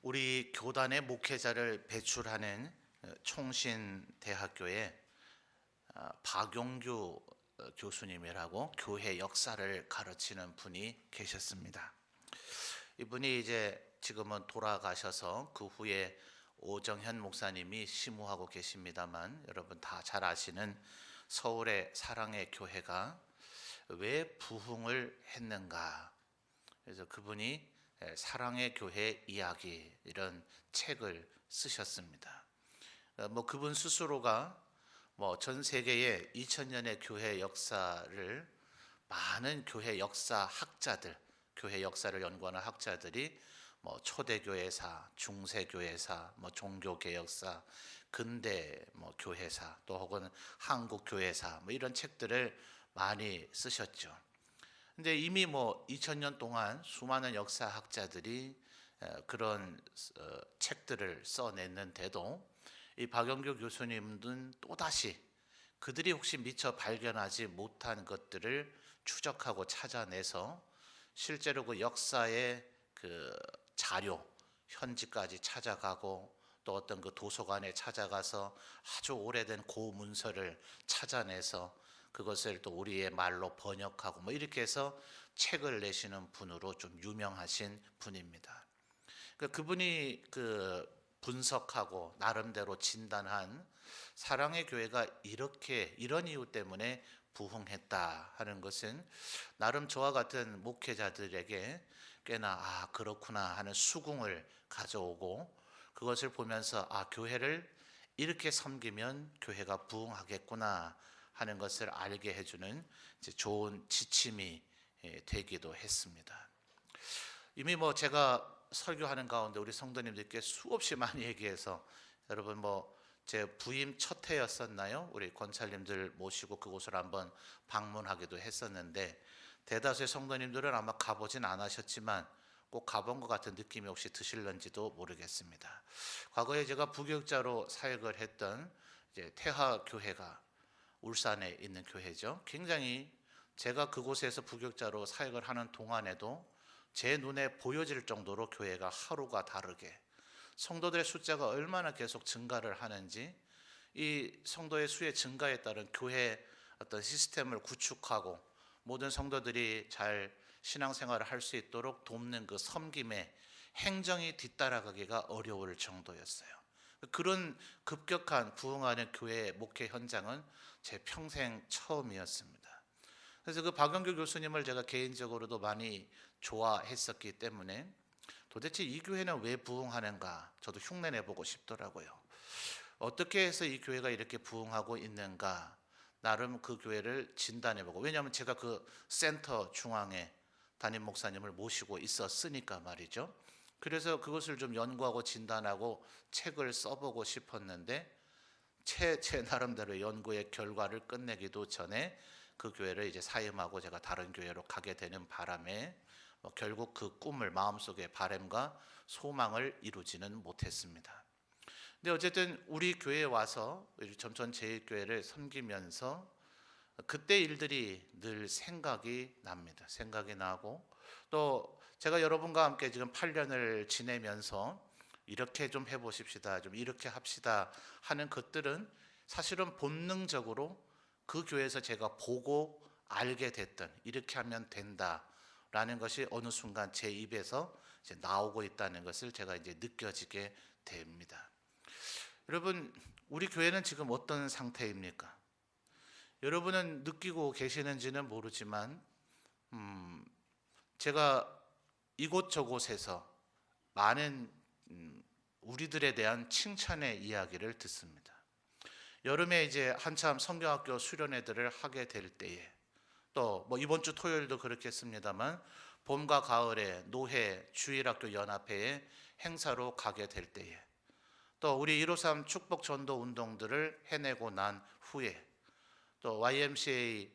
우리 교단의 목회자를 배출하는 총신대학교에 박용규 교수님이라고 교회 역사를 가르치는 분이 계셨습니다. 이분이 이제 지금은 돌아가셔서 그 후에 오정현 목사님이 심우하고 계십니다만, 여러분 다 잘 아시는 서울의 사랑의 교회가 왜 부흥을 했는가, 그래서 그분이 사랑의 교회 이야기 이런 책을 쓰셨습니다. 그분 스스로가 전 세계의 2000년의 교회 역사를 많은 교회 역사 학자들, 교회 역사를 연구하는 학자들이 초대교회사, 중세교회사, 종교개혁사, 근대 교회사, 또 혹은 한국교회사 이런 책들을 많이 쓰셨죠. 근데 이미 2000년 동안 수많은 역사학자들이 그런 책들을 써냈는데도 이 박영규 교수님은 또다시 그들이 혹시 미처 발견하지 못한 것들을 추적하고 찾아내서 실제로 그 역사의 그 자료, 현지까지 찾아가고 또 어떤 그 도서관에 찾아가서 아주 오래된 고문서를 찾아내서 그것을 또 우리의 말로 번역하고 이렇게 해서 책을 내시는 분으로 좀 유명하신 분입니다. 그분이 분석하고 나름대로 진단한 사랑의 교회가 이런 이유 때문에 부흥했다 하는 것은 나름 저와 같은 목회자들에게 꽤나 그렇구나 하는 수긍을 가져오고, 그것을 보면서 교회를 이렇게 섬기면 교회가 부흥하겠구나 하는 것을 알게 해주는 좋은 지침이 되기도 했습니다. 이미 제가 설교하는 가운데 우리 성도님들께 수없이 많이 얘기해서, 여러분 제 부임 첫 해였었나요? 우리 권찰님들 모시고 그곳을 한번 방문하기도 했었는데, 대다수의 성도님들은 아마 가보진 않으셨지만 꼭 가본 것 같은 느낌이 혹시 드실런지도 모르겠습니다. 과거에 제가 부교육자로 사역을 했던 태화교회가 울산에 있는 교회죠. 굉장히 제가 그곳에서 부교육자로 사역을 하는 동안에도 제 눈에 보여질 정도로 교회가 하루가 다르게 성도들의 숫자가 얼마나 계속 증가를 하는지, 이 성도의 수의 증가에 따른 교회 어떤 시스템을 구축하고 모든 성도들이 잘 신앙생활을 할 수 있도록 돕는 그 섬김의 행정이 뒤따라가기가 어려울 정도였어요. 그런 급격한 부흥하는 교회 목회 현장은 제 평생 처음이었습니다. 그래서 그 박영규 교수님을 제가 개인적으로도 많이 좋아했었기 때문에 도대체 이 교회는 왜 부흥하는가 저도 흉내내보고 싶더라고요. 어떻게 해서 이 교회가 이렇게 부흥하고 있는가 나름 그 교회를 진단해보고, 왜냐하면 제가 그 센터 중앙에 담임 목사님을 모시고 있었으니까 말이죠. 그래서 그것을 좀 연구하고 진단하고 책을 써보고 싶었는데, 제 나름대로 연구의 결과를 끝내기도 전에 그 교회를 이제 사임하고 제가 다른 교회로 가게 되는 바람에 결국 그 꿈을, 마음속의 바람과 소망을 이루지는 못했습니다. 근데 어쨌든 우리 교회에 와서 점천 제일교회를 섬기면서 그때 일들이 늘 생각이 납니다. 생각이 나고, 또 제가 여러분과 함께 지금 8년을 지내면서 이렇게 좀 해보십시다, 좀 이렇게 합시다 하는 것들은 사실은 본능적으로 그 교회에서 제가 보고 알게 됐던, 이렇게 하면 된다라는 것이 어느 순간 제 입에서 이제 나오고 있다는 것을 제가 이제 느껴지게 됩니다. 여러분, 우리 교회는 지금 어떤 상태입니까? 여러분은 느끼고 계시는지는 모르지만 제가 이곳저곳에서 많은 우리들에 대한 칭찬의 이야기를 듣습니다. 여름에 이제 한참 성경학교 수련회들을 하게 될 때에, 또 이번 주 토요일도 그렇겠습니다만 봄과 가을에 노회 주일학교 연합회의 행사로 가게 될 때에, 또 우리 153 축복 전도 운동들을 해내고 난 후에, 또 YMCA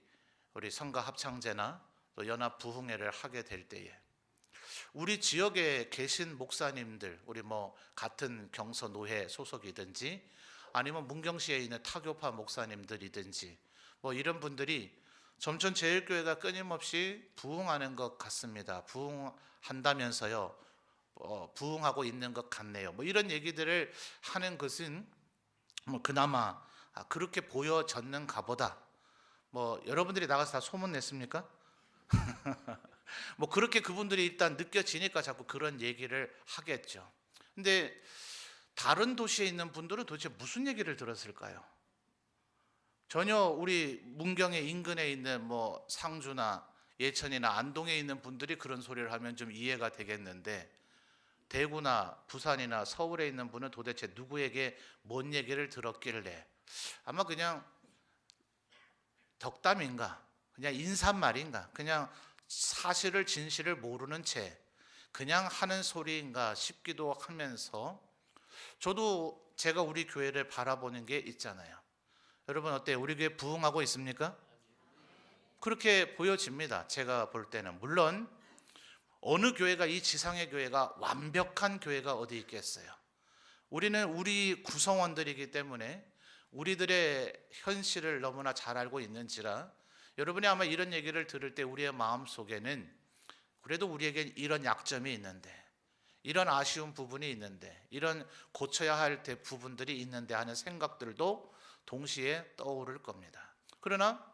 우리 성가 합창제나 또 연합 부흥회를 하게 될 때에, 우리 지역에 계신 목사님들, 우리 같은 경서 노회 소속이든지 아니면 문경시에 있는 타교파 목사님들이든지 이런 분들이 점천 제일교회가 끊임없이 부흥하는 것 같습니다. 부흥한다면서요, 부응하고 있는 것 같네요. 뭐 이런 얘기들을 하는 것은 뭐 그나마 그렇게 보여졌는가 보다. 뭐 여러분들이 나가서 다 소문 냈습니까? 뭐 그렇게 그분들이 일단 느껴지니까 자꾸 그런 얘기를 하겠죠. 근데 다른 도시에 있는 분들은 도대체 무슨 얘기를 들었을까요? 전혀 우리 문경의 인근에 있는 뭐 상주나 예천이나 안동에 있는 분들이 그런 소리를 하면 좀 이해가 되겠는데, 대구나 부산이나 서울에 있는 분은 도대체 누구에게 뭔 얘기를 들었길래, 아마 그냥 덕담인가, 그냥 인사말인가, 그냥 사실을 진실을 모르는 채 그냥 하는 소리인가 싶기도 하면서, 저도 제가 우리 교회를 바라보는 게 있잖아요. 여러분 어때요? 우리 교회 부흥하고 있습니까? 그렇게 보여집니다. 제가 볼 때는. 물론 어느 교회가, 이 지상의 교회가 완벽한 교회가 어디 있겠어요. 우리는 우리 구성원들이기 때문에 우리들의 현실을 너무나 잘 알고 있는지라, 여러분이 아마 이런 얘기를 들을 때 우리의 마음속에는 그래도 우리에게 이런 약점이 있는데, 이런 아쉬운 부분이 있는데, 이런 고쳐야 할 부분들이 있는데 하는 생각들도 동시에 떠오를 겁니다. 그러나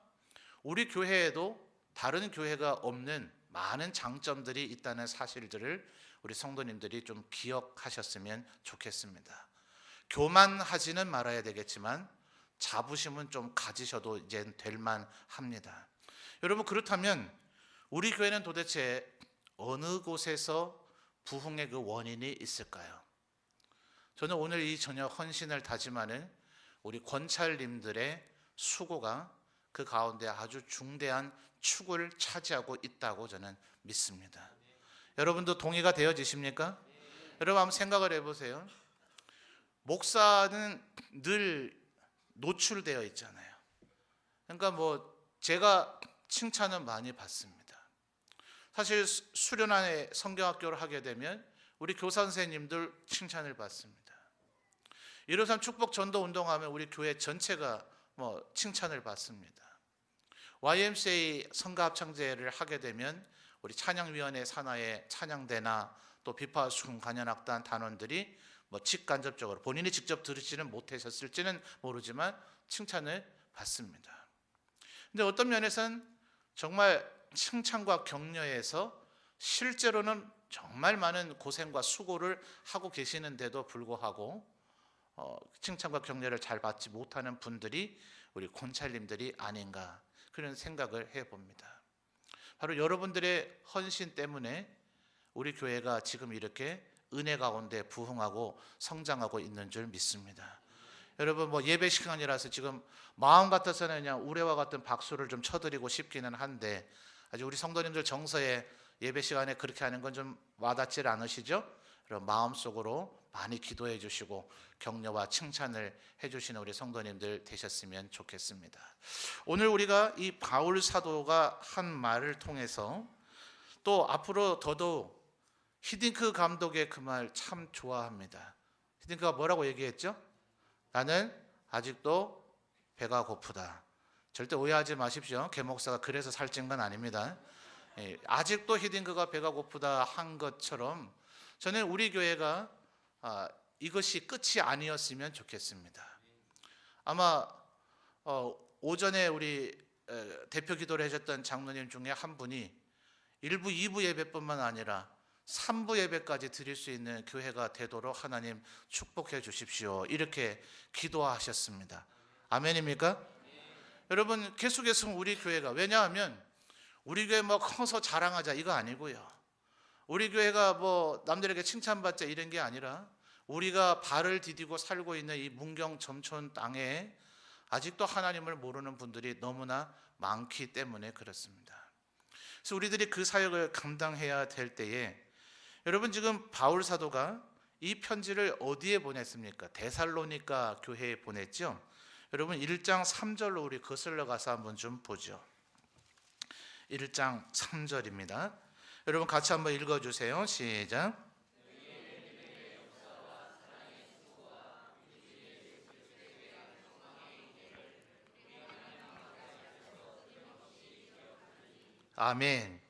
우리 교회에도 다른 교회가 없는 많은 장점들이 있다는 사실들을 우리 성도님들이 좀 기억하셨으면 좋겠습니다. 교만하지는 말아야 되겠지만 자부심은 좀 가지셔도 이제 될 만합니다. 여러분, 그렇다면 우리 교회는 도대체 어느 곳에서 부흥의 그 원인이 있을까요? 저는 오늘 이 저녁 헌신을 다짐하는 우리 권찰님들의 수고가 그 가운데 아주 중대한 축을 차지하고 있다고 저는 믿습니다. 여러분도 동의가 되어지십니까? 여러분 한번 생각을 해보세요. 목사는 늘 노출되어 있잖아요. 그러니까 뭐 제가 칭찬은 많이 받습니다. 사실 수련안에 성경학교를 하게 되면 우리 교사 선생님들 칭찬을 받습니다. 153 축복 전도 운동하면 우리 교회 전체가 뭐 칭찬을 받습니다. YMCA 성가 합창제를 하게 되면 우리 찬양위원회 산하의 찬양대나 또 비파수금 관현악단 단원들이 뭐 직간접적으로 본인이 직접 들으지는 못하셨을지는 모르지만 칭찬을 받습니다. 근데 어떤 면에서는 정말 칭찬과 격려에서 실제로는 정말 많은 고생과 수고를 하고 계시는데도 불구하고 칭찬과 격려를 잘 받지 못하는 분들이 우리 권찰님들이 아닌가, 그런 생각을 해봅니다. 바로 여러분들의 헌신 때문에 우리 교회가 지금 이렇게 은혜 가운데 부흥하고 성장하고 있는 줄 믿습니다. 여러분 뭐 예배 시간이라서 지금 마음 같아서는 그냥 우레와 같은 박수를 좀 쳐드리고 싶기는 한데, 아직 우리 성도님들 정서에 예배 시간에 그렇게 하는 건 좀 와닿질 않으시죠? 그럼 마음속으로 많이 기도해 주시고 격려와 칭찬을 해주시는 우리 성도님들 되셨으면 좋겠습니다. 오늘 우리가 이 바울 사도가 한 말을 통해서 또 앞으로 더더욱 히딩크 감독의 그 말 참 좋아합니다. 히딩크가 뭐라고 얘기했죠? 나는 아직도 배가 고프다. 절대 오해하지 마십시오. 개 목사가 그래서 살찐 건 아닙니다. 아직도 히딩크가 배가 고프다 한 것처럼 저는 우리 교회가 이것이 끝이 아니었으면 좋겠습니다. 아마 오전에 우리 대표 기도를 해줬던 장로님 중에 한 분이 1부, 2부 예배뿐만 아니라 3부 예배까지 드릴 수 있는 교회가 되도록 하나님 축복해 주십시오, 이렇게 기도하셨습니다. 아멘입니까? 여러분 계속해서 우리 교회가, 왜냐하면 우리 교회 뭐 커서 자랑하자 이거 아니고요, 우리 교회가 뭐 남들에게 칭찬받자 이런 게 아니라 우리가 발을 디디고 살고 있는 이 문경 점촌 땅에 아직도 하나님을 모르는 분들이 너무나 많기 때문에 그렇습니다. 그래서 우리들이 그 사역을 감당해야 될 때에, 여러분 지금 바울 사도가 이 편지를 어디에 보냈습니까? 데살로니가 교회에 보냈죠. 여러분 1장 3절로 우리 거슬러 가서 한번 좀 보죠. 1장 3절입니다. 여러분 같이 한번 읽어주세요. 시작. 아멘.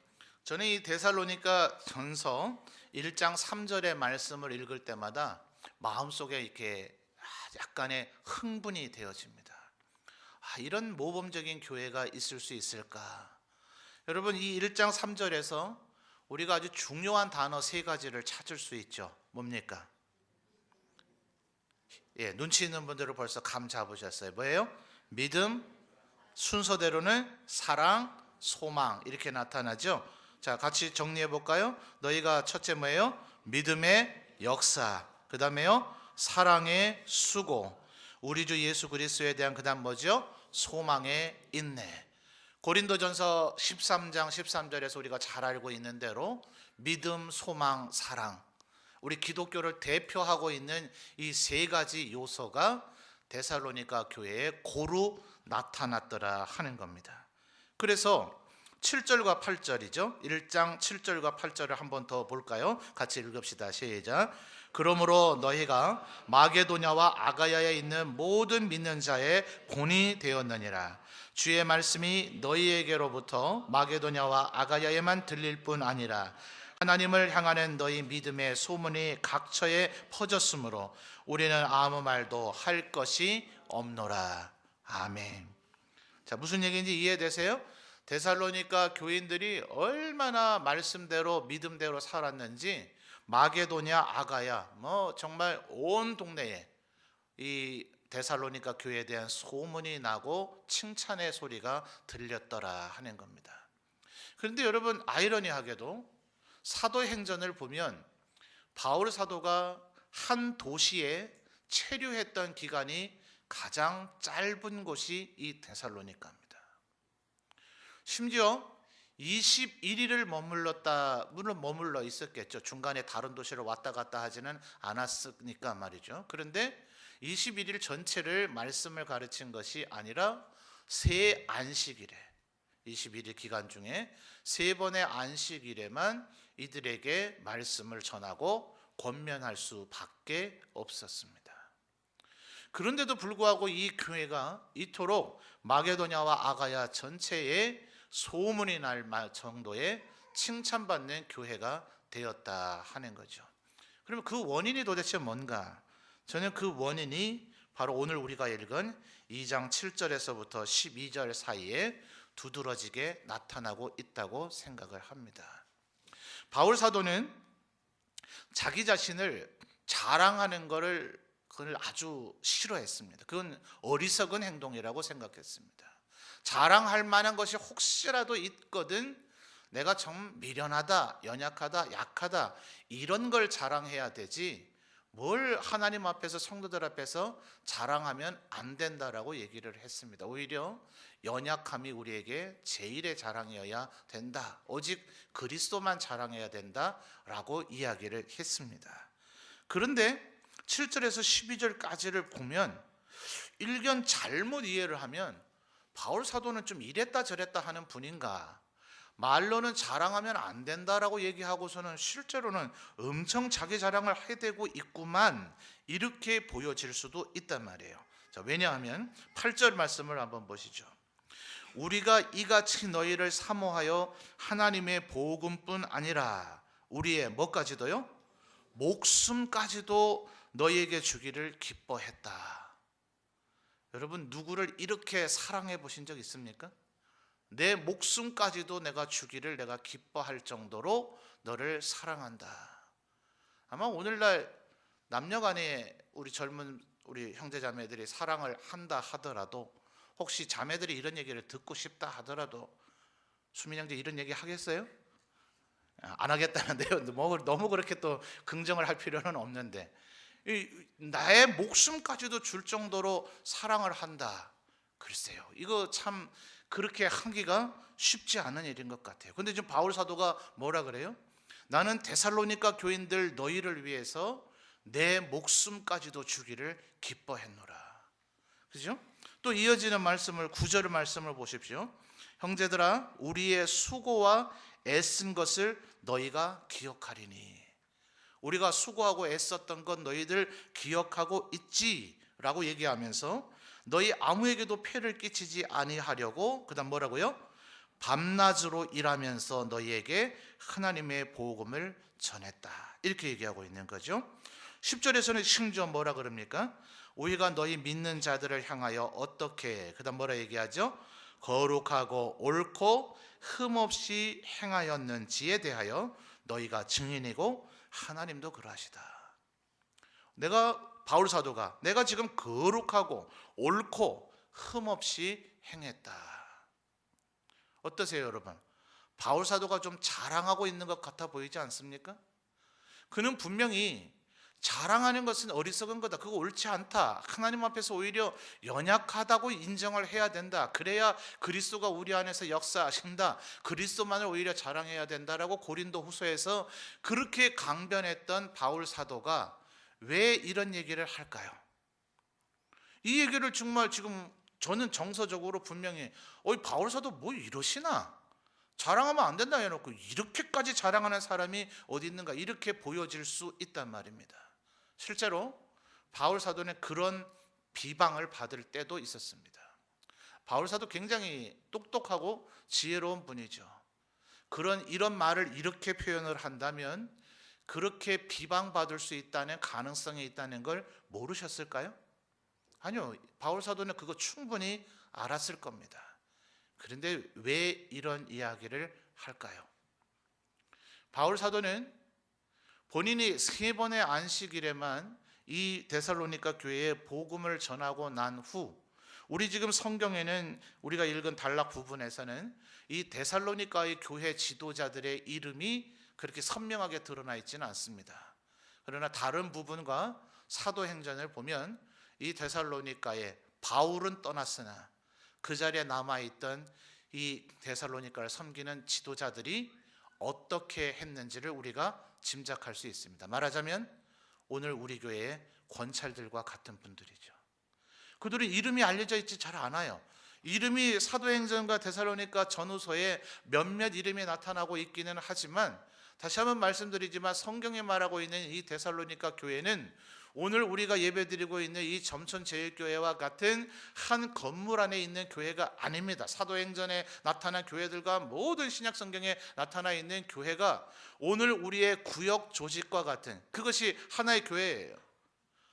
저는 이 데살로니가 전서 1장 3절의 말씀을 읽을 때마다 마음속에 이렇게 약간의 흥분이 되어집니다. 이런 모범적인 교회가 있을 수 있을까? 여러분, 이 1장 3절에서 우리가 아주 중요한 단어 세 가지를 찾을 수 있죠. 뭡니까? 눈치 있는 분들은 벌써 감 잡으셨어요. 뭐예요? 믿음, 순서대로는 사랑, 소망, 이렇게 나타나죠. 자, 같이 정리해 볼까요? 너희가 첫째 뭐예요? 믿음의 역사, 그 다음에요 사랑의 수고, 우리 주 예수 그리스도에 대한 그 다음 뭐죠? 소망의 인내. 고린도전서 13장 13절에서 우리가 잘 알고 있는 대로 믿음, 소망, 사랑, 우리 기독교를 대표하고 있는 이 세 가지 요소가 데살로니가 교회에 고루 나타났더라 하는 겁니다. 그래서 7절과 8절이죠. 1장 7절과 8절을 한 번 더 볼까요? 같이 읽읍시다. 시작. 그러므로 너희가 마게도냐와 아가야에 있는 모든 믿는 자의 본이 되었느니라. 주의 말씀이 너희에게로부터 마게도냐와 아가야에만 들릴 뿐 아니라 하나님을 향하는 너희 믿음의 소문이 각처에 퍼졌으므로 우리는 아무 말도 할 것이 없노라. 아멘. 자, 무슨 얘기인지 이해되세요? 데살로니가 교인들이 얼마나 말씀대로 믿음대로 살았는지 마게도냐, 아가야, 정말 온 동네에 이 데살로니가 교회에 대한 소문이 나고 칭찬의 소리가 들렸더라 하는 겁니다. 그런데 여러분, 아이러니하게도 사도행전을 보면 바울 사도가 한 도시에 체류했던 기간이 가장 짧은 곳이 이 데살로니가입니다. 심지어 21일을 머물러 있었겠죠. 중간에 다른 도시를 왔다 갔다 하지는 않았으니까 말이죠. 그런데 21일 전체를 말씀을 가르친 것이 아니라 세 안식일에, 21일 기간 중에 세 번의 안식일에만 이들에게 말씀을 전하고 권면할 수밖에 없었습니다. 그런데도 불구하고 이 교회가 이토록 마게도냐와 아가야 전체에 소문이 날 정도의 칭찬받는 교회가 되었다 하는 거죠. 그러면 그 원인이 도대체 뭔가? 저는 그 원인이 바로 오늘 우리가 읽은 2장 7절에서부터 12절 사이에 두드러지게 나타나고 있다고 생각을 합니다. 바울 사도는 자기 자신을 자랑하는 것을 그걸 아주 싫어했습니다. 그건 어리석은 행동이라고 생각했습니다. 자랑할 만한 것이 혹시라도 있거든 내가 좀 미련하다, 연약하다, 약하다 이런 걸 자랑해야 되지 뭘 하나님 앞에서 성도들 앞에서 자랑하면 안 된다라고 얘기를 했습니다. 오히려 연약함이 우리에게 제일의 자랑이어야 된다. 오직 그리스도만 자랑해야 된다라고 이야기를 했습니다. 그런데 7절에서 12절까지를 보면 일견 잘못 이해를 하면 바울 사도는 좀 이랬다 저랬다 하는 분인가? 말로는 자랑하면 안 된다라고 얘기하고서는 실제로는 엄청 자기 자랑을 해대고 있구만, 이렇게 보여질 수도 있단 말이에요. 자, 왜냐하면 8절 말씀을 한번 보시죠. 우리가 이같이 너희를 사모하여 하나님의 복음뿐 아니라 우리의 뭐까지도요? 목숨까지도 너희에게 주기를 기뻐했다. 여러분, 누구를 이렇게 사랑해 보신 적 있습니까? 내 목숨까지도 내가 주기를 내가 기뻐할 정도로 너를 사랑한다. 아마 오늘날 남녀간에 우리 젊은 우리 형제자매들이 사랑을 한다 하더라도, 혹시 자매들이 이런 얘기를 듣고 싶다 하더라도 수민 형제 이런 얘기 하겠어요? 안 하겠다는데요. 너무 그렇게 또 긍정을 할 필요는 없는데, 나의 목숨까지도 줄 정도로 사랑을 한다. 글쎄요, 이거 참 그렇게 하기가 쉽지 않은 일인 것 같아요. 근데 지금 바울 사도가 뭐라 그래요? 나는 데살로니가 교인들 너희를 위해서 내 목숨까지도 주기를 기뻐했노라. 그죠? 또 이어지는 말씀을 9절 말씀을 보십시오. 형제들아, 우리의 수고와 애쓴 것을 너희가 기억하리니. 우리가 수고하고 애썼던 것 너희들 기억하고 있지? 라고 얘기하면서 너희 아무에게도 폐를 끼치지 아니하려고, 그 다음 뭐라고요? 밤낮으로 일하면서 너희에게 하나님의 복음을 전했다. 이렇게 얘기하고 있는 거죠. 10절에서는 심지어 뭐라 그럽니까? 우리가 너희 믿는 자들을 향하여 어떻게, 그 다음 뭐라 얘기하죠? 거룩하고 옳고 흠없이 행하였는지에 대하여 너희가 증인이고 하나님도 그러하시다. 내가 바울 사도가 내가 지금 거룩하고 옳고 흠없이 행했다. 어떠세요, 여러분? 바울 사도가 좀 자랑하고 있는 것 같아 보이지 않습니까? 그는 분명히 자랑하는 것은 어리석은 거다. 그거 옳지 않다. 하나님 앞에서 오히려 연약하다고 인정을 해야 된다. 그래야 그리스도가 우리 안에서 역사하신다. 그리스도만을 오히려 자랑해야 된다라고 고린도 후서에서 그렇게 강변했던 바울 사도가 왜 이런 얘기를 할까요? 이 얘기를 정말 지금 저는 정서적으로 분명히 바울 사도 뭐 이러시나? 자랑하면 안 된다 해놓고 이렇게까지 자랑하는 사람이 어디 있는가? 이렇게 보여질 수 있단 말입니다. 실제로 바울 사도는 그런 비방을 받을 때도 있었습니다. 바울 사도 굉장히 똑똑하고 지혜로운 분이죠. 이런 말을 이렇게 표현을 한다면 그렇게 비방받을 수 있다는 가능성이 있다는 걸 모르셨을까요? 아니요, 바울 사도는 그거 충분히 알았을 겁니다. 그런데 왜 이런 이야기를 할까요? 바울 사도는 본인이 3번의 안식일에만 이 데살로니가 교회에 복음을 전하고 난 후, 우리 지금 성경에는 우리가 읽은 단락 부분에서는 이 데살로니가의 교회 지도자들의 이름이 그렇게 선명하게 드러나 있지는 않습니다. 그러나 다른 부분과 사도행전을 보면 이 데살로니가에 바울은 떠났으나 그 자리에 남아있던 이 데살로니가를 섬기는 지도자들이 어떻게 했는지를 우리가 짐작할 수 있습니다. 말하자면 오늘 우리 교회의 권찰들과 같은 분들이죠. 그들은 이름이 알려져 있지 잘 않아요. 이름이 사도행전과 데살로니가 전후서에 몇몇 이름이 나타나고 있기는 하지만 다시 한번 말씀드리지만 성경이 말하고 있는 이 데살로니가 교회는 오늘 우리가 예배드리고 있는 이 점천제일교회와 같은 한 건물 안에 있는 교회가 아닙니다. 사도행전에 나타난 교회들과 모든 신약성경에 나타나 있는 교회가 오늘 우리의 구역 조직과 같은 그것이 하나의 교회예요.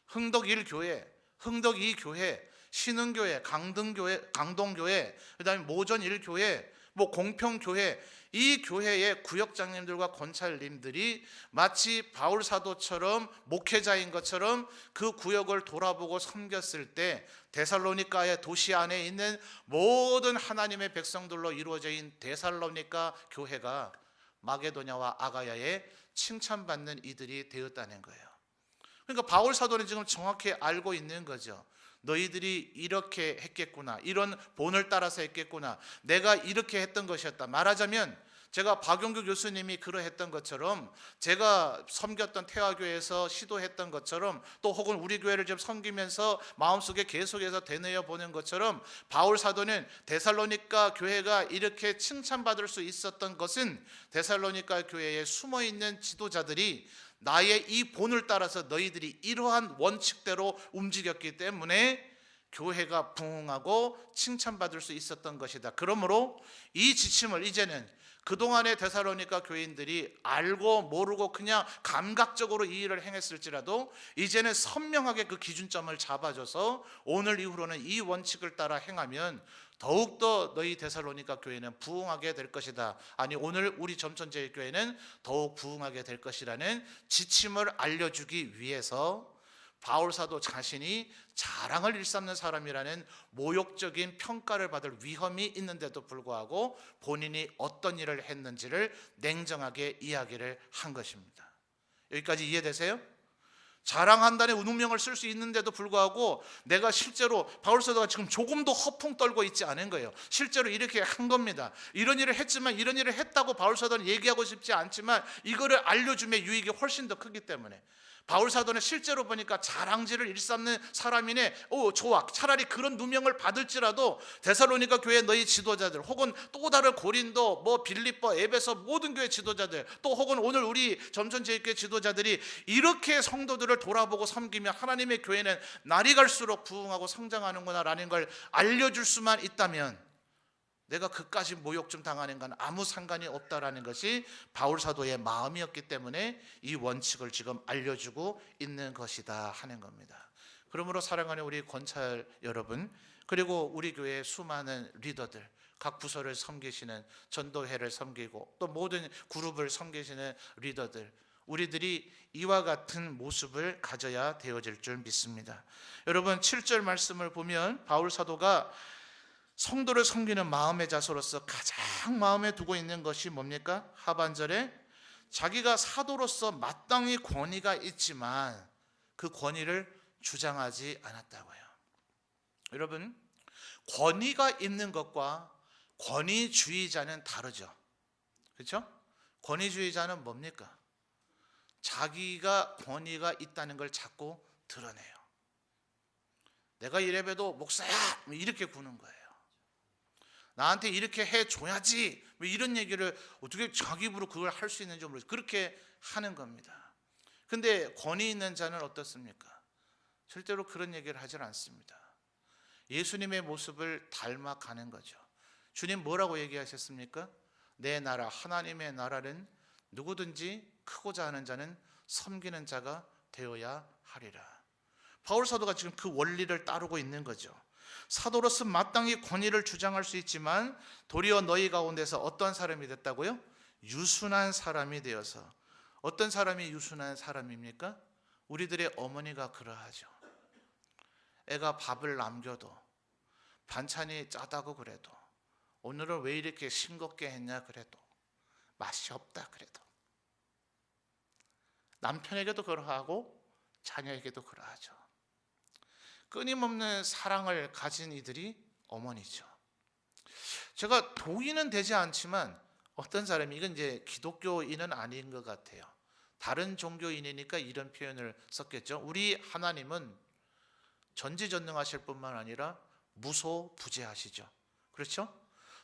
흥덕 1교회, 흥덕 2교회, 신흥교회, 강동교회, 그 다음에 모전 1교회, 공평교회, 이 교회의 구역장님들과 권찰님들이 마치 바울 사도처럼 목회자인 것처럼 그 구역을 돌아보고 섬겼을 때 데살로니가의 도시 안에 있는 모든 하나님의 백성들로 이루어져 있는 데살로니가 교회가 마게도냐와 아가야에 칭찬받는 이들이 되었다는 거예요. 그러니까 바울 사도는 지금 정확히 알고 있는 거죠. 너희들이 이렇게 했겠구나, 이런 본을 따라서 했겠구나, 내가 이렇게 했던 것이었다. 말하자면 제가 박용규 교수님이 그러했던 것처럼, 제가 섬겼던 태화교회에서 시도했던 것처럼, 또 혹은 우리 교회를 좀 섬기면서 마음속에 계속해서 되뇌어 보는 것처럼, 바울 사도는 데살로니가 교회가 이렇게 칭찬받을 수 있었던 것은 데살로니가 교회에 숨어있는 지도자들이 나의 이 본을 따라서 너희들이 이러한 원칙대로 움직였기 때문에 교회가 부흥하고 칭찬받을 수 있었던 것이다. 그러므로 이 지침을 이제는 그동안의 데살로니가 교인들이 알고 모르고 그냥 감각적으로 이 일을 행했을지라도 이제는 선명하게 그 기준점을 잡아줘서 오늘 이후로는 이 원칙을 따라 행하면 더욱더 너희 데살로니가 교회는 부흥하게 될 것이다. 아니, 오늘 우리 점천제일교회는 더욱 부흥하게 될 것이라는 지침을 알려주기 위해서 바울 사도 자신이 자랑을 일삼는 사람이라는 모욕적인 평가를 받을 위험이 있는데도 불구하고 본인이 어떤 일을 했는지를 냉정하게 이야기를 한 것입니다. 여기까지 이해되세요? 자랑한다는 운명을 쓸 수 있는데도 불구하고 내가 실제로 바울 사도가 지금 조금도 허풍 떨고 있지 않은 거예요. 실제로 이렇게 한 겁니다. 이런 일을 했지만 이런 일을 했다고 바울 사도는 얘기하고 싶지 않지만 이거를 알려줌의 유익이 훨씬 더 크기 때문에 바울 사도는 실제로 보니까 자랑질을 일삼는 사람이네. 좋아. 차라리 그런 누명을 받을지라도 데살로니가 교회 너희 지도자들, 혹은 또 다른 고린도, 빌립보, 에베소 모든 교회 지도자들, 또 혹은 오늘 우리 점천제일교회 지도자들이 이렇게 성도들을 돌아보고 섬기면 하나님의 교회는 날이 갈수록 부흥하고 성장하는구나라는 걸 알려줄 수만 있다면 내가 그까지 모욕 좀 당하는 건 아무 상관이 없다라는 것이 바울 사도의 마음이었기 때문에 이 원칙을 지금 알려주고 있는 것이다 하는 겁니다. 그러므로 사랑하는 우리 권찰 여러분, 그리고 우리 교회의 수많은 리더들, 각 부서를 섬기시는, 전도회를 섬기고 또 모든 그룹을 섬기시는 리더들, 우리들이 이와 같은 모습을 가져야 되어질 줄 믿습니다. 여러분, 7절 말씀을 보면 바울 사도가 성도를 섬기는 마음의 자세로서 가장 마음에 두고 있는 것이 뭡니까? 하반절에 자기가 사도로서 마땅히 권위가 있지만 그 권위를 주장하지 않았다고요. 여러분, 권위가 있는 것과 권위주의자는 다르죠. 그렇죠? 권위주의자는 뭡니까? 자기가 권위가 있다는 걸 자꾸 드러내요. 내가 이래봬도 목사야 이렇게 구는 거예요. 나한테 이렇게 해줘야지 이런 얘기를 어떻게 자기 입으로 그걸 할 수 있는지 모르겠어요. 그렇게 하는 겁니다. 근데 권위 있는 자는 어떻습니까? 절대로 그런 얘기를 하질 않습니다. 예수님의 모습을 닮아가는 거죠. 주님 뭐라고 얘기하셨습니까? 내 나라, 하나님의 나라는 누구든지 크고자 하는 자는 섬기는 자가 되어야 하리라. 바울 사도가 지금 그 원리를 따르고 있는 거죠. 사도로서 마땅히 권위를 주장할 수 있지만 도리어 너희 가운데서 어떤 사람이 됐다고요? 유순한 사람이 되어서. 어떤 사람이 유순한 사람입니까? 우리들의 어머니가 그러하죠. 애가 밥을 남겨도, 반찬이 짜다고 그래도, 오늘은 왜 이렇게 싱겁게 했냐 그래도, 맛이 없다 그래도, 남편에게도 그러하고 자녀에게도 그러하죠. 끊임없는 사랑을 가진 이들이 어머니죠. 제가 동의는 되지 않지만 어떤 사람이, 이건 이제 기독교인은 아닌 것 같아요. 다른 종교인이니까 이런 표현을 썼겠죠. 우리 하나님은 전지전능하실 뿐만 아니라 무소부재하시죠. 그렇죠?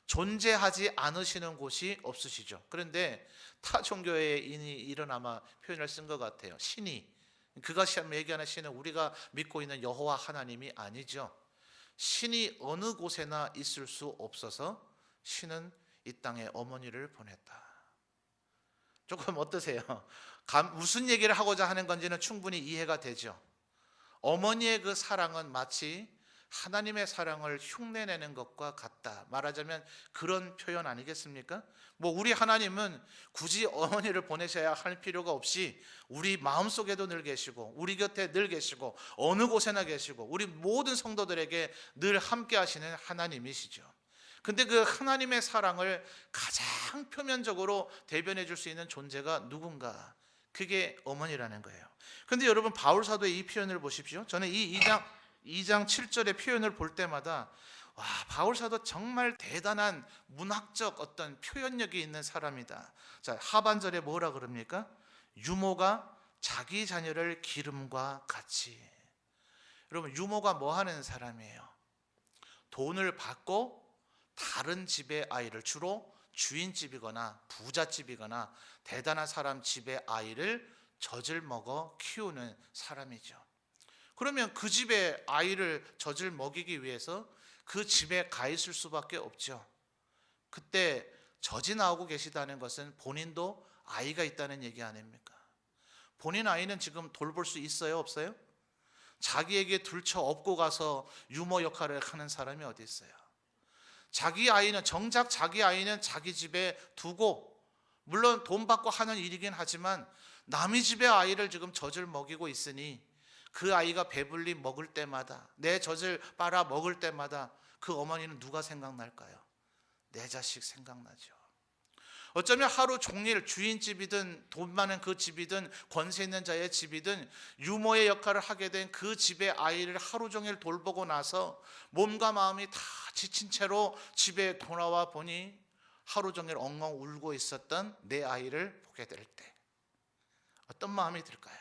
존재하지 않으시는 곳이 없으시죠. 그런데 타 종교의 인이 이런 아마 표현을 쓴 것 같아요. 신이, 그가 얘기하는 신은 우리가 믿고 있는 여호와 하나님이 아니죠. 신이 어느 곳에나 있을 수 없어서 신은 이 땅에 어머니를 보냈다. 조금 어떠세요? 무슨 얘기를 하고자 하는 건지는 충분히 이해가 되죠. 어머니의 그 사랑은 마치 하나님의 사랑을 흉내내는 것과 같다. 말하자면 그런 표현 아니겠습니까? 우리 하나님은 굳이 어머니를 보내셔야 할 필요가 없이 우리 마음속에도 늘 계시고, 우리 곁에 늘 계시고, 어느 곳에나 계시고, 우리 모든 성도들에게 늘 함께 하시는 하나님이시죠. 근데 그 하나님의 사랑을 가장 표면적으로 대변해 줄 수 있는 존재가 누군가? 그게 어머니라는 거예요. 근데 여러분, 바울 사도의 이 표현을 보십시오. 저는 이 2장 7절의 표현을 볼 때마다 와, 바울 사도 정말 대단한 문학적 어떤 표현력이 있는 사람이다. 자, 하반절에 뭐라 그럽니까? 유모가 자기 자녀를 기름과 같이. 여러분, 유모가 뭐 하는 사람이에요? 돈을 받고 다른 집의 아이를, 주로 주인집이거나 부잣집이거나 대단한 사람 집의 아이를 젖을 먹어 키우는 사람이죠. 그러면 그 집의 아이를 젖을 먹이기 위해서 그 집에 가 있을 수밖에 없죠. 그때 젖이 나오고 계시다는 것은 본인도 아이가 있다는 얘기 아닙니까? 본인 아이는 지금 돌볼 수 있어요, 없어요? 자기에게 들쳐 업고 가서 유모 역할을 하는 사람이 어디 있어요? 자기 아이는, 정작 자기 아이는 자기 집에 두고, 물론 돈 받고 하는 일이긴 하지만 남의 집의 아이를 지금 젖을 먹이고 있으니 그 아이가 배불리 먹을 때마다, 내 젖을 빨아 먹을 때마다 그 어머니는 누가 생각날까요? 내 자식 생각나죠. 어쩌면 하루 종일 주인집이든 돈 많은 그 집이든 권세 있는 자의 집이든 유모의 역할을 하게 된 그 집의 아이를 하루 종일 돌보고 나서 몸과 마음이 다 지친 채로 집에 돌아와 보니 하루 종일 엉엉 울고 있었던 내 아이를 보게 될 때 어떤 마음이 들까요?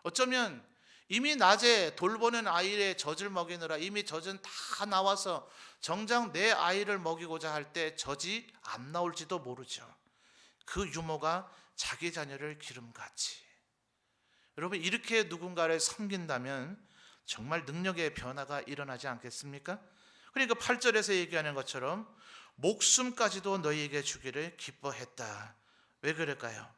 어쩌면 이미 낮에 돌보는 아이의 젖을 먹이느라 이미 젖은 다 나와서 정작 내 아이를 먹이고자 할 때 젖이 안 나올지도 모르죠. 그 유모가 자기 자녀를 기름같이. 여러분, 이렇게 누군가를 섬긴다면 정말 능력의 변화가 일어나지 않겠습니까? 그러니까 8절에서 얘기하는 것처럼 목숨까지도 너희에게 주기를 기뻐했다. 왜 그럴까요?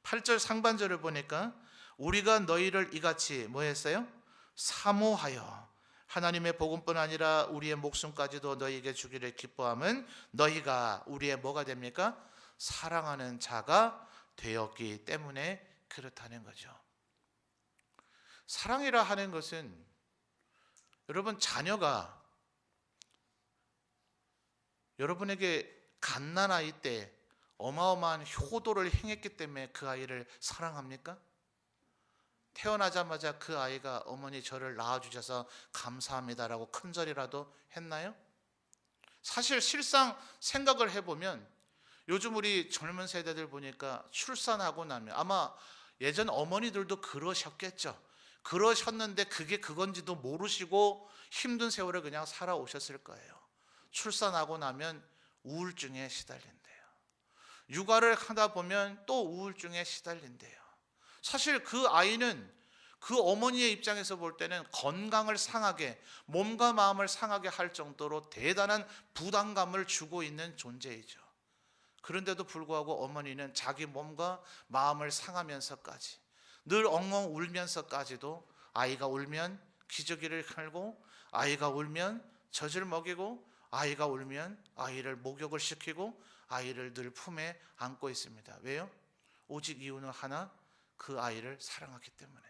8절 상반절을 보니까 우리가 너희를 이같이 뭐 했어요? 사모하여 하나님의 복음뿐 아니라 우리의 목숨까지도 너희에게 주기를 기뻐함은 너희가 우리의 뭐가 됩니까? 사랑하는 자가 되었기 때문에 그렇다는 거죠. 사랑이라 하는 것은 여러분, 자녀가 여러분에게 갓난아이 때 어마어마한 효도를 행했기 때문에 그 아이를 사랑합니까? 태어나자마자 그 아이가 어머니 저를 낳아주셔서 감사합니다라고 큰절이라도 했나요? 사실 실상 생각을 해보면 요즘 우리 젊은 세대들 보니까 출산하고 나면 아마 예전 어머니들도 그러셨겠죠. 그러셨는데 그게 그건지도 모르시고 힘든 세월을 그냥 살아오셨을 거예요. 출산하고 나면 우울증에 시달린대요. 육아를 하다 보면 또 우울증에 시달린대요. 사실 그 아이는 그 어머니의 입장에서 볼 때는 건강을 상하게, 몸과 마음을 상하게 할 정도로 대단한 부담감을 주고 있는 존재이죠. 그런데도 불구하고 어머니는 자기 몸과 마음을 상하면서까지 늘 엉엉 울면서까지도 아이가 울면 기저귀를 갈고, 아이가 울면 젖을 먹이고, 아이가 울면 아이를 목욕을 시키고 아이를 늘 품에 안고 있습니다. 왜요? 오직 이유는 하나, 그 아이를 사랑하기 때문에.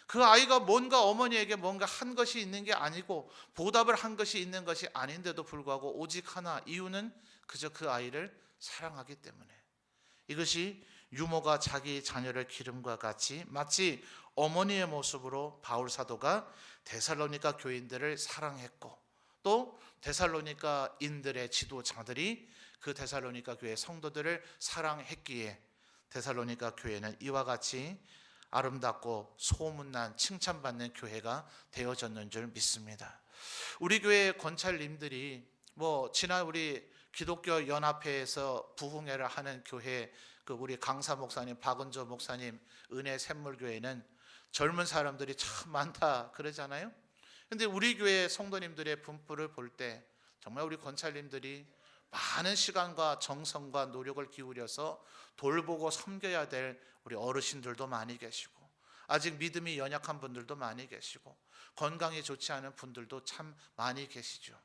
그 아이가 뭔가 어머니에게 뭔가 한 것이 있는 게 아니고 보답을 한 것이 있는 것이 아닌데도 불구하고 오직 하나, 이유는 그저 그 아이를 사랑하기 때문에. 이것이 유모가 자기 자녀를 기름과 같이 마치 어머니의 모습으로 바울 사도가 데살로니가 교인들을 사랑했고, 또 데살로니가인들의 지도자들이 그 데살로니가 교회 성도들을 사랑했기에 데살로니가 교회는 이와 같이 아름답고 소문난 칭찬받는 교회가 되어졌는 줄 믿습니다. 우리 교회 권찰님들이 지난 우리 기독교 연합회에서 부흥회를 하는 교회 그 우리 강사 목사님, 박은조 목사님 은혜 샘물교회는 젊은 사람들이 참 많다 그러잖아요. 근데 우리 교회 성도님들의 분포를 볼 때 정말 우리 권찰님들이 많은 시간과 정성과 노력을 기울여서 돌보고 섬겨야 될 우리 어르신들도 많이 계시고, 아직 믿음이 연약한 분들도 많이 계시고, 건강이 좋지 않은 분들도 참 많이 계시죠.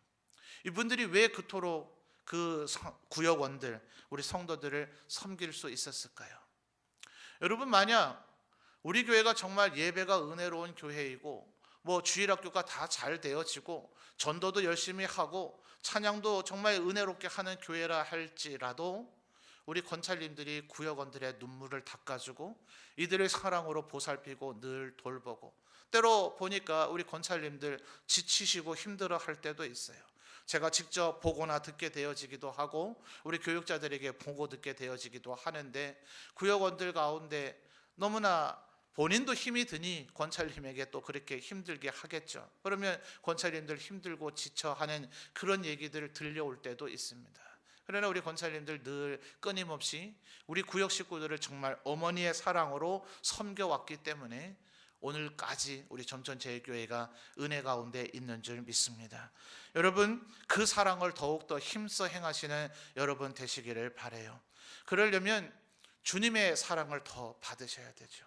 이분들이 왜 그토록 그 구역원들, 우리 성도들을 섬길 수 있었을까요? 여러분, 만약 우리 교회가 정말 예배가 은혜로운 교회이고 주일학교가 다 잘 되어지고 전도도 열심히 하고 찬양도 정말 은혜롭게 하는 교회라 할지라도 우리 권찰님들이 구역원들의 눈물을 닦아주고 이들의 사랑으로 보살피고 늘 돌보고, 때로 보니까 우리 권찰님들 지치시고 힘들어할 때도 있어요. 제가 직접 보거나 듣게 되어지기도 하고 우리 교육자들에게 보고 듣게 되어지기도 하는데, 구역원들 가운데 너무나 본인도 힘이 드니 권찰님에게 또 그렇게 힘들게 하겠죠. 그러면 권찰님들 힘들고 지쳐하는 그런 얘기들을 들려올 때도 있습니다. 그러나 우리 권찰님들 늘 끊임없이 우리 구역 식구들을 정말 어머니의 사랑으로 섬겨왔기 때문에 오늘까지 우리 점천제일교회가 은혜 가운데 있는 줄 믿습니다. 여러분, 그 사랑을 더욱더 힘써 행하시는 여러분 되시기를 바라요. 그러려면 주님의 사랑을 더 받으셔야 되죠.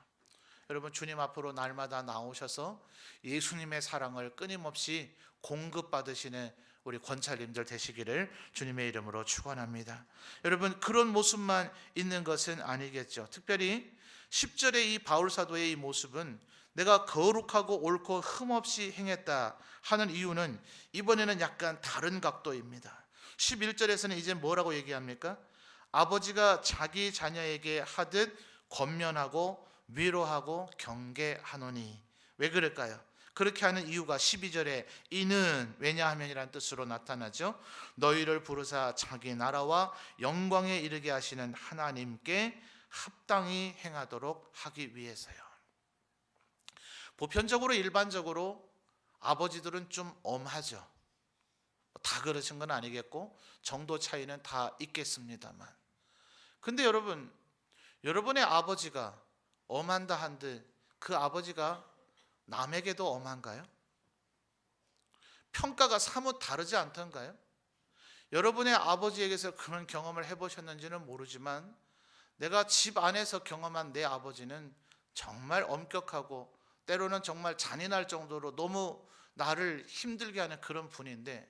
여러분, 주님 앞으로 날마다 나오셔서 예수님의 사랑을 끊임없이 공급받으시는 우리 권찰님들 되시기를 주님의 이름으로 축원합니다. 여러분, 그런 모습만 있는 것은 아니겠죠. 특별히 10절의 이 바울 사도의 이 모습은 내가 거룩하고 옳고 흠없이 행했다 하는 이유는 이번에는 약간 다른 각도입니다. 11절에서는 이제 뭐라고 얘기합니까? 아버지가 자기 자녀에게 하듯 권면하고 위로하고 경계하노니. 왜 그럴까요? 그렇게 하는 이유가 12절에 이는 왜냐하면이라는 뜻으로 나타나죠. 너희를 부르사 자기 나라와 영광에 이르게 하시는 하나님께 합당히 행하도록 하기 위해서요. 보편적으로 일반적으로 아버지들은 좀 엄하죠. 다 그러신 건 아니겠고 정도 차이는 다 있겠습니다만, 근데 여러분, 여러분의 아버지가 엄한다 한들 그 아버지가 남에게도 엄한가요? 평가가 사뭇 다르지 않던가요? 여러분의 아버지에게서 그런 경험을 해보셨는지는 모르지만 내가 집 안에서 경험한 내 아버지는 정말 엄격하고 때로는 정말 잔인할 정도로 너무 나를 힘들게 하는 그런 분인데,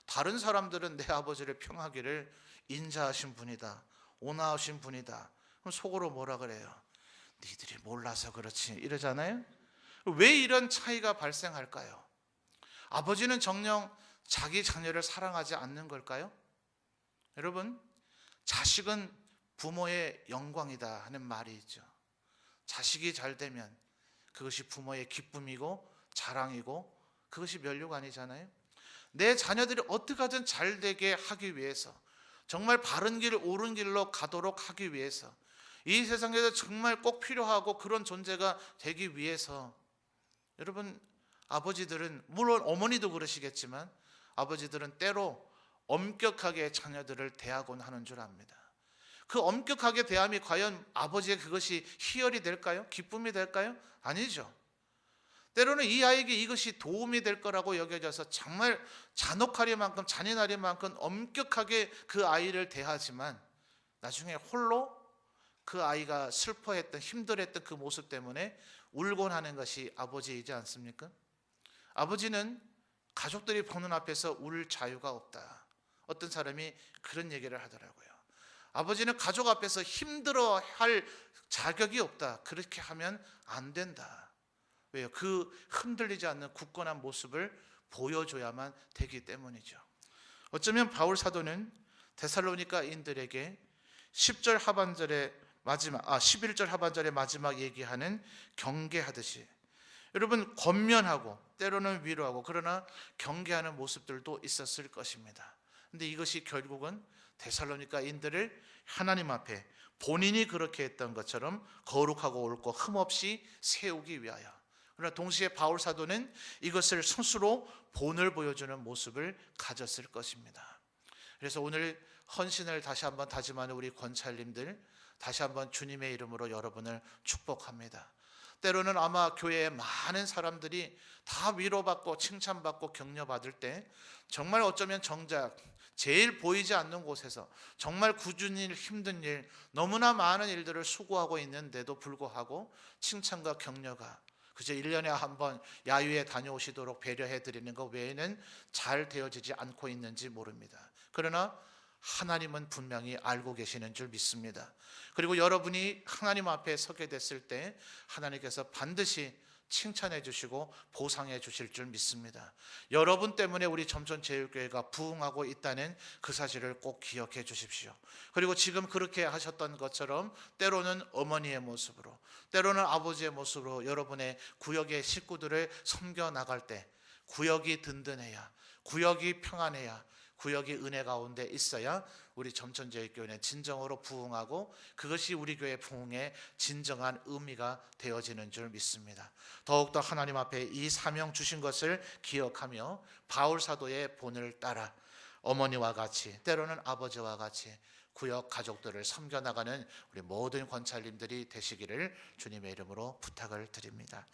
다른 사람들은 내 아버지를 평하기를 인자하신 분이다, 온화하신 분이다. 그럼 속으로 뭐라 그래요? 니들이 몰라서 그렇지 이러잖아요. 왜 이런 차이가 발생할까요? 아버지는 정녕 자기 자녀를 사랑하지 않는 걸까요? 여러분, 자식은 부모의 영광이다 하는 말이 있죠. 자식이 잘 되면 그것이 부모의 기쁨이고 자랑이고 그것이 면류관이잖아요. 내 자녀들이 어떻게 하든 잘 되게 하기 위해서, 정말 바른 길, 옳은 길로 가도록 하기 위해서, 이 세상에서 정말 꼭 필요하고 그런 존재가 되기 위해서, 여러분, 아버지들은, 물론 어머니도 그러시겠지만 아버지들은 때로 엄격하게 자녀들을 대하곤 하는 줄 압니다. 그 엄격하게 대함이 과연 아버지의 그것이 희열이 될까요? 기쁨이 될까요? 아니죠. 때로는 이 아이에게 이것이 도움이 될 거라고 여겨져서 정말 잔혹하리만큼 잔인하리만큼 엄격하게 그 아이를 대하지만 나중에 홀로 그 아이가 슬퍼했던, 힘들었던 그 모습 때문에 울곤 하는 것이 아버지이지 않습니까? 아버지는 가족들이 보는 앞에서 울 자유가 없다. 어떤 사람이 그런 얘기를 하더라고요. 아버지는 가족 앞에서 힘들어 할 자격이 없다. 그렇게 하면 안 된다. 왜요? 그 흔들리지 않는 굳건한 모습을 보여줘야만 되기 때문이죠. 어쩌면 바울 사도는 데살로니가인들에게 10절 하반절의 마지막 11절 하반절의 마지막 얘기하는 경계하듯이, 여러분, 권면하고 때로는 위로하고 그러나 경계하는 모습들도 있었을 것입니다. 근데 이것이 결국은 데살로니가인들을 하나님 앞에 본인이 그렇게 했던 것처럼 거룩하고 옳고 흠없이 세우기 위하여, 그러나 동시에 바울 사도는 이것을 스스로 본을 보여주는 모습을 가졌을 것입니다. 그래서 오늘 헌신을 다시 한번 다짐하는 우리 권찰님들, 다시 한번 주님의 이름으로 여러분을 축복합니다. 때로는 아마 교회에 많은 사람들이 다 위로받고 칭찬받고 격려받을 때 정말 어쩌면 정작 제일 보이지 않는 곳에서 정말 꾸준히 힘든 일, 너무나 많은 일들을 수고하고 있는데도 불구하고 칭찬과 격려가 그저 1년에 한 번 야유회 다녀오시도록 배려해 드리는 것 외에는 잘 되어지지 않고 있는지 모릅니다. 그러나 하나님은 분명히 알고 계시는 줄 믿습니다. 그리고 여러분이 하나님 앞에 서게 됐을 때 하나님께서 반드시 칭찬해 주시고 보상해 주실 줄 믿습니다. 여러분 때문에 우리 점천제일교회가 부흥하고 있다는 그 사실을 꼭 기억해 주십시오. 그리고 지금 그렇게 하셨던 것처럼 때로는 어머니의 모습으로, 때로는 아버지의 모습으로 여러분의 구역의 식구들을 섬겨 나갈 때 구역이 든든해야, 구역이 평안해야, 구역이 은혜 가운데 있어야 우리 점천제일교회는 진정으로 부흥하고 그것이 우리 교회 부흥의 진정한 의미가 되어지는 줄 믿습니다. 더욱더 하나님 앞에 이 사명 주신 것을 기억하며 바울 사도의 본을 따라 어머니와 같이, 때로는 아버지와 같이 구역 가족들을 섬겨나가는 우리 모든 권찰님들이 되시기를 주님의 이름으로 부탁을 드립니다.